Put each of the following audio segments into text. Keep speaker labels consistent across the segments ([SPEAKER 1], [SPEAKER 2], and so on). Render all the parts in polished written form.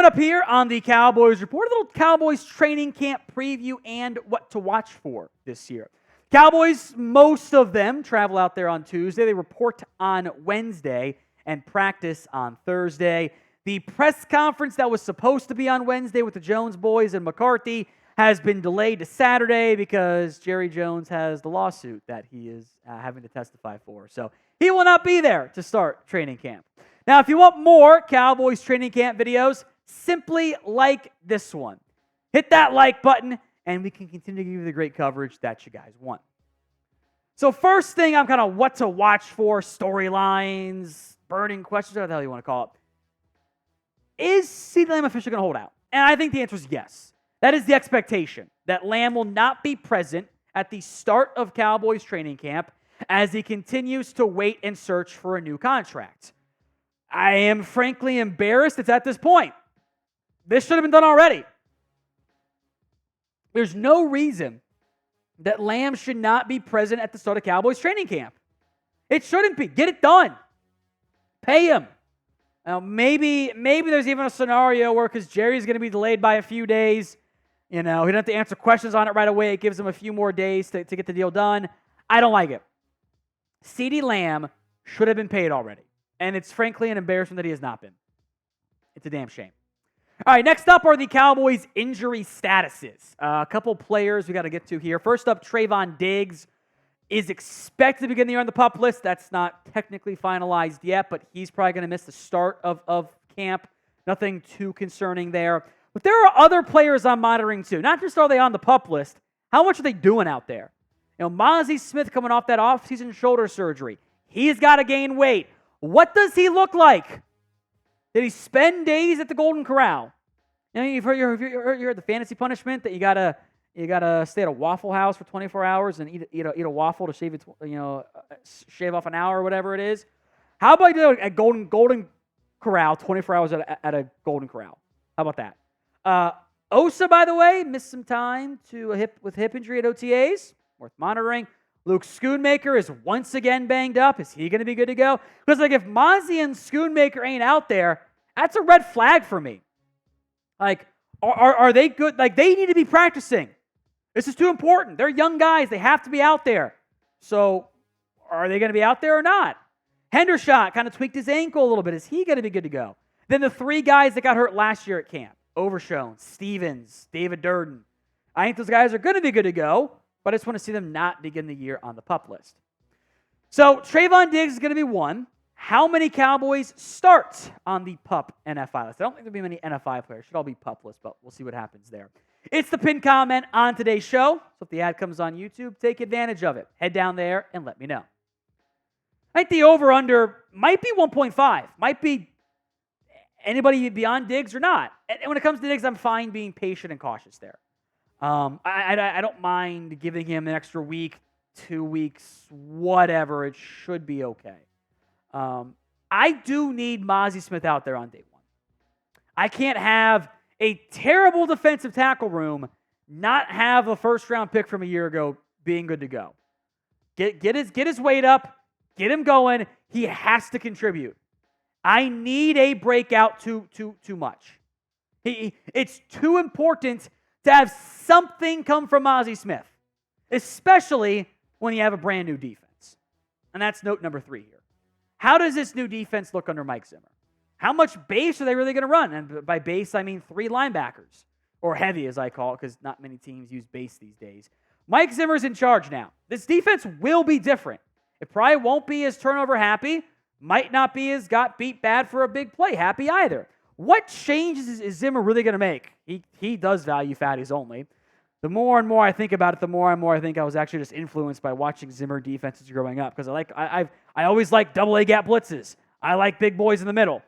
[SPEAKER 1] coming up here on the Cowboys Report, a little Cowboys training camp preview and what to watch for this year. Cowboys, most of them travel out there on Tuesday. They report on Wednesday and practice on Thursday. The press conference that was supposed to be on Wednesday with the Jones boys and McCarthy has been delayed to Saturday because Jerry Jones has the lawsuit that he is having to testify for. So he will not be there to start training camp. Now, if you want more Cowboys training camp videos, simply like this one. Hit that like button, and we can continue to give you the great coverage that you guys want. So first thing, I'm kind of what to watch for, storylines, burning questions, whatever the hell you want to call it. Is CeeDee Lamb officially going to hold out? And I think the answer is yes. That is the expectation, that Lamb will not be present at the start of Cowboys training camp as he continues to wait and search for a new contract. I am frankly embarrassed it's at this point. This should have been done already. There's no reason that Lamb should not be present at the start of Cowboys training camp. It shouldn't be. Get it done. Pay him. Now, maybe there's even a scenario where, because Jerry's going to be delayed by a few days, he doesn't have to answer questions on it right away. It gives him a few more days to get the deal done. I don't like it. CeeDee Lamb should have been paid already. And it's frankly an embarrassment that he has not been. It's a damn shame. All right, next up are the Cowboys' injury statuses. A couple players we got to get to here. First up, Trevon Diggs is expected to begin the year on the PUP list. That's not technically finalized yet, but he's probably going to miss the start of camp. Nothing too concerning there. But there are other players I'm monitoring too. Not just are they on the PUP list, how much are they doing out there? Mazi Smith coming off that offseason shoulder surgery. He's got to gain weight. What does he look like? Did he spend days at the Golden Corral? You've heard the fantasy punishment that you gotta stay at a Waffle House for 24 hours and eat a waffle to shave off an hour or whatever it is. How about you do it at Golden Corral, 24 hours at a Golden Corral? How about that? Osa, by the way, missed some time with hip injury at OTAs. Worth monitoring. Luke Schoonmaker is once again banged up. Is he going to be good to go? Because if Mazi and Schoonmaker ain't out there, that's a red flag for me. Are they good? They need to be practicing. This is too important. They're young guys. They have to be out there. So are they going to be out there or not? Hendershot kind of tweaked his ankle a little bit. Is he going to be good to go? Then the three guys that got hurt last year at camp. Overshown, Stevens, David Durden. I think those guys are going to be good to go, but I just want to see them not begin the year on the PUP list. So Trevon Diggs is going to be one. How many Cowboys start on the PUP NFI list? I don't think there'll be many NFI players. Should all be PUP list, but we'll see what happens there. It's the pinned comment on today's show. So if the ad comes on YouTube, take advantage of it. Head down there and let me know. I think the over-under might be 1.5. Might be anybody beyond Diggs or not. And when it comes to Diggs, I'm fine being patient and cautious there. I don't mind giving him an extra week, 2 weeks, whatever. It should be okay. I do need Mazi Smith out there on day one. I can't have a terrible defensive tackle room not have a first-round pick from a year ago being good to go. Get his weight up. Get him going. He has to contribute. I need a breakout too much. It's too important to have something come from Mazi Smith, especially when you have a brand new defense. And that's note number 3 here. How does this new defense look under Mike Zimmer? How much base are they really going to run? And by base, I mean 3 linebackers, or heavy as I call it, because not many teams use base these days. Mike Zimmer's in charge now. This defense will be different. It probably won't be as turnover happy, might not be as got beat bad for a big play happy either. What changes is Zimmer really going to make? He does value fatties only. The more and more I think about it, the more and more I think I was actually just influenced by watching Zimmer defenses growing up, because I always like double-A gap blitzes. I like big boys in the middle.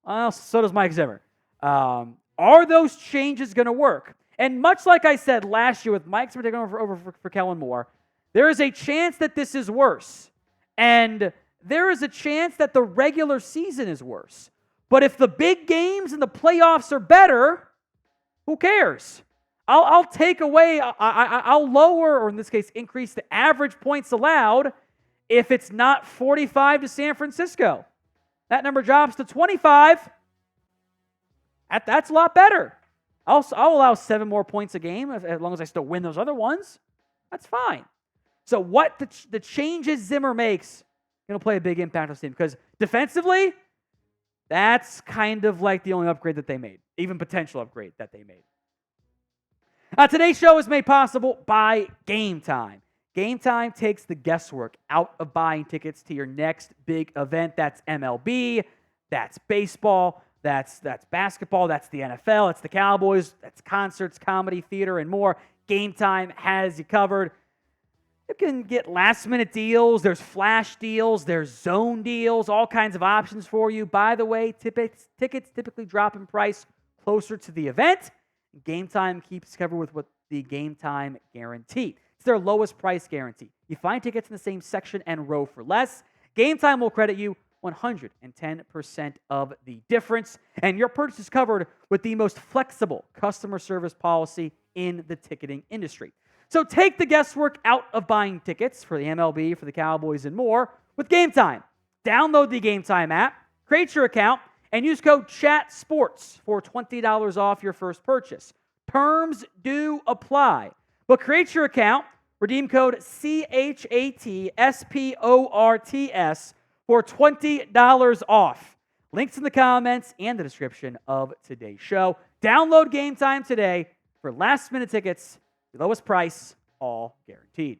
[SPEAKER 1] Well, so does Mike Zimmer. Are those changes going to work? And much like I said last year with Mike Zimmer taking over for Kellen Moore, there is a chance that this is worse. And there is a chance that the regular season is worse. But if the big games and the playoffs are better, who cares? I'll take away, I'll lower, or in this case, increase the average points allowed if it's not 45 to San Francisco. That number drops to 25. That's a lot better. I'll allow 7 more points a game as long as I still win those other ones. That's fine. So what the changes Zimmer makes going to play a big impact on this team, because defensively, that's kind of like the only upgrade that they made, even potential upgrade that they made. Today's show is made possible by Game Time. Game Time takes the guesswork out of buying tickets to your next big event. That's MLB, that's baseball, that's basketball, that's the NFL, that's the Cowboys, that's concerts, comedy, theater, and more. Game Time has you covered. You can get last-minute deals. There's flash deals. There's zone deals, all kinds of options for you. By the way, tickets typically drop in price closer to the event. Game Time keeps covered with what the Game Time guarantee. It's their lowest price guarantee. You find tickets in the same section and row for less. Game Time will credit you 110% of the difference, and your purchase is covered with the most flexible customer service policy in the ticketing industry. So take the guesswork out of buying tickets for the MLB, for the Cowboys, and more with Game Time. Download the Game Time app, create your account, and use code CHATSPORTS for $20 off your first purchase. Terms do apply. But create your account, redeem code CHATSPORTS for $20 off. Links in the comments and the description of today's show. Download Game Time today for last-minute tickets. The lowest price, all guaranteed.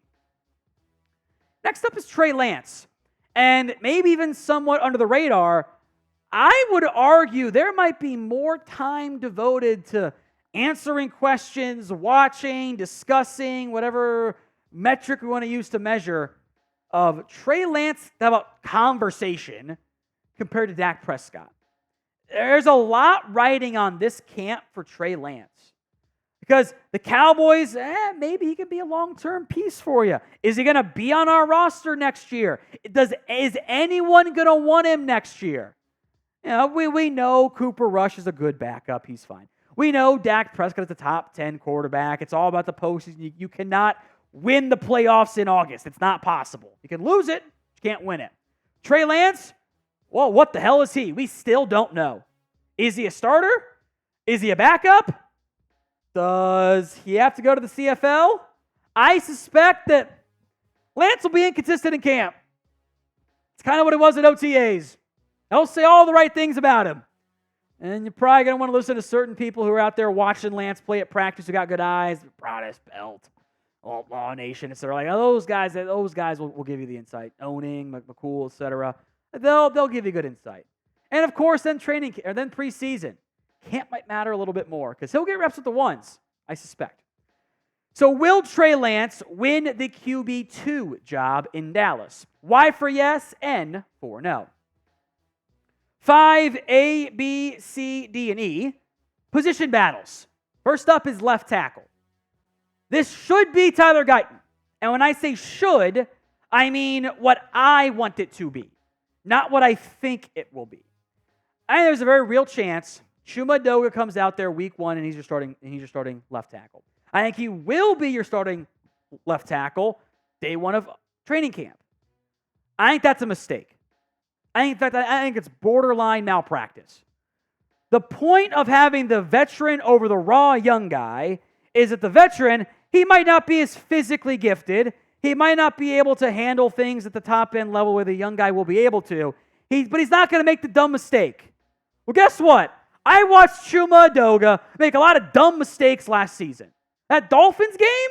[SPEAKER 1] Next up is Trey Lance. And maybe even somewhat under the radar, I would argue there might be more time devoted to answering questions, watching, discussing, whatever metric we want to use to measure, of Trey Lance, about conversation, compared to Dak Prescott. There's a lot riding on this camp for Trey Lance. Because the Cowboys, maybe he could be a long-term piece for you. Is he going to be on our roster next year? Is anyone going to want him next year? You know, we know Cooper Rush is a good backup. He's fine. We know Dak Prescott is the top 10 quarterback. It's all about the postseason. You cannot win the playoffs in August. It's not possible. You can lose it. You can't win it. Trey Lance, well, what the hell is he? We still don't know. Is he a starter? Is he a backup? Does he have to go to the CFL? I suspect that Lance will be inconsistent in camp. It's kind of what it was at OTAs. They'll say all the right things about him. And you're probably going to want to listen to certain people who are out there watching Lance play at practice who got good eyes, broadest belt, Law Nation, etc. Like, those guys will give you the insight. Owning, McCool, etc. They'll give you good insight. And of course, then preseason. Camp might matter a little bit more because he'll get reps with the ones, I suspect. So will Trey Lance win the QB2 job in Dallas? Y for yes, N for no. 5, A, B, C, D, and E. Position battles. First up is left tackle. This should be Tyler Guyton. And when I say should, I mean what I want it to be, not what I think it will be. I think there's a very real chance Osa Odighizuwa comes out there week 1 and he's your starting left tackle. I think he will be your starting left tackle day 1 of training camp. I think that's a mistake. I think it's borderline malpractice. The point of having the veteran over the raw young guy is that the veteran, he might not be as physically gifted. He might not be able to handle things at the top end level where the young guy will be able to. But he's not going to make the dumb mistake. Well, guess what? I watched Osa Odighizuwa make a lot of dumb mistakes last season. That Dolphins game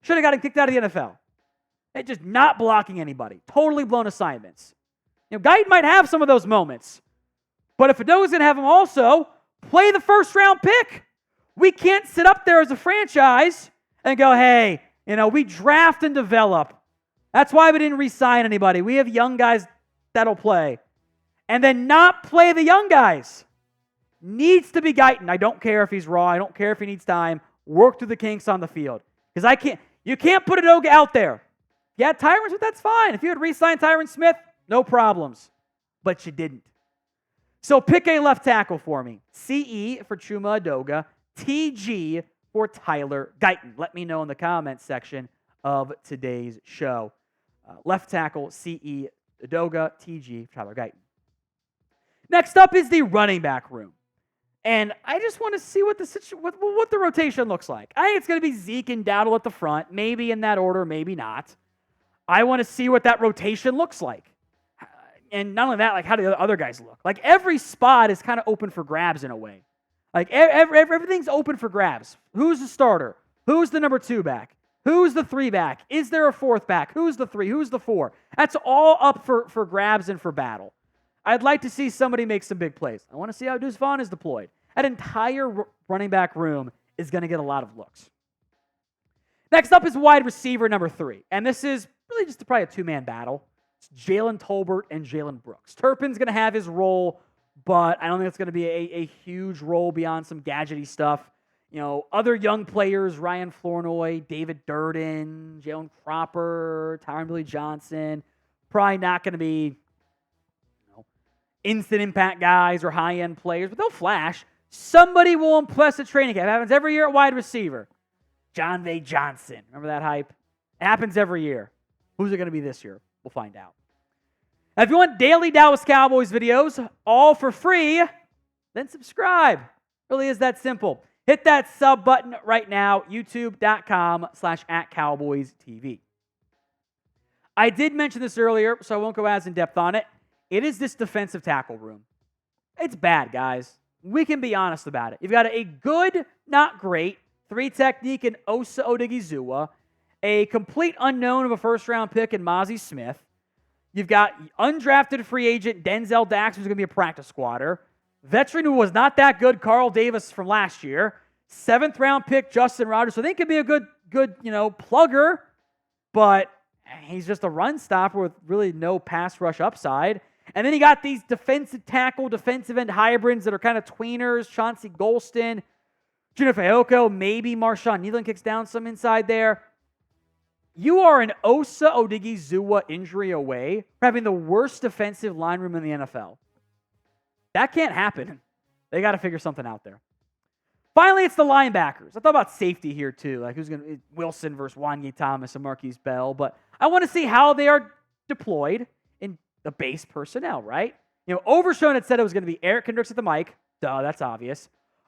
[SPEAKER 1] should have got him kicked out of the NFL. It just not blocking anybody. Totally blown assignments. You know, Guyton might have some of those moments. But if Odighizuwa's going to have him also, play the first-round pick. We can't sit up there as a franchise and go, hey, we draft and develop. That's why we didn't re-sign anybody. We have young guys that'll play. And then not play the young guys. Needs to be Guyton. I don't care if he's raw. I don't care if he needs time. Work through the kinks on the field. Because you can't put Odighizuwa out there. Yeah, Tyron Smith, that's fine. If you had re-signed Tyron Smith, no problems. But you didn't. So pick a left tackle for me. CE for Osa Odighizuwa. TG for Tyler Guyton. Let me know in the comments section of today's show. Left tackle, CE Odighizuwa. TG for Tyler Guyton. Next up is the running back room. And I just want to see what the rotation looks like. I think it's going to be Zeke and Dowdle at the front, maybe in that order, maybe not. I want to see what that rotation looks like. And not only that, like how do the other guys look? Like every spot is kind of open for grabs in a way. Like everything's open for grabs. Who's the starter? Who's the number 2 back? Who's the 3 back? Is there a 4th back? Who's the 3? Who's the 4? That's all up for grabs and for battle. I'd like to see somebody make some big plays. I want to see how Deuce Vaughn is deployed. That entire running back room is going to get a lot of looks. Next up is wide receiver number 3. And this is really just probably a 2-man battle. It's Jalen Tolbert and Jalen Brooks. Turpin's going to have his role, but I don't think it's going to be a huge role beyond some gadgety stuff. You know, other young players, Ryan Flournoy, David Durden, Jalen Cropper, Tyron Billy Johnson, probably not going to be instant impact guys or high-end players, but they'll flash. Somebody will impress at training camp. It happens every year at wide receiver. John Vay Johnson. Remember that hype? It happens every year. Who's it going to be this year? We'll find out. Now, if you want daily Dallas Cowboys videos, all for free, then subscribe. It really is that simple. Hit that sub button right now, youtube.com/@CowboysTV. I did mention this earlier, so I won't go as in-depth on it. It is this defensive tackle room. It's bad, guys. We can be honest about it. You've got a good, not great, 3 technique in Osa Odighizuwa, a complete unknown of a first-round pick in Mazi Smith. You've got undrafted free agent Denzel Dax, who's going to be a practice squatter. Veteran who was not that good, Carl Davis from last year. 7th-round pick Justin Rogers. So they could be a good plugger, but he's just a run stopper with really no pass rush upside. And then you got these defensive tackle, defensive end hybrids that are kind of tweeners. Chauncey Golston, Junior Fehoko, maybe Marshawn Nealon kicks down some inside there. You are an Osa Odighizuwa injury away from having the worst defensive line room in the NFL. That can't happen. They got to figure something out there. Finally, it's the linebackers. I thought about safety here too, like who's going to Wilson versus Wanye Thomas and Marquise Bell, but I want to see how they are deployed in the base personnel, right? You know, Overshown had said it was going to be Eric Kendricks at the mic. Duh, that's obvious.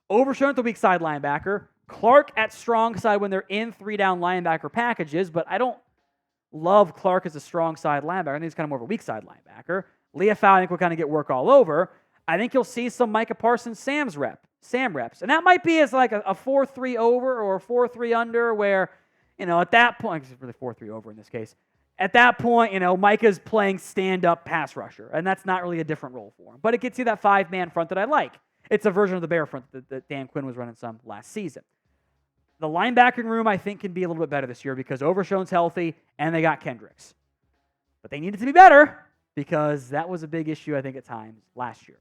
[SPEAKER 1] Overshown at the weak side linebacker. Clark at strong side when they're in 3-down linebacker packages, but I don't love Clark as a strong side linebacker. I think he's kind of more of a weak side linebacker. Leafau, I think, will kind of get work all over. I think you'll see some Micah Parsons Sam reps. And that might be as like a 4-3 over or a 4-3 under where, at that point, it's really 4-3 over in this case. At that point, Micah's playing stand-up pass rusher, and that's not really a different role for him. But it gets you that 5-man front that I like. It's a version of the bear front that Dan Quinn was running some last season. The linebacking room, I think, can be a little bit better this year because Overshown's healthy and they got Kendricks. But they needed to be better because that was a big issue, I think, at times last year.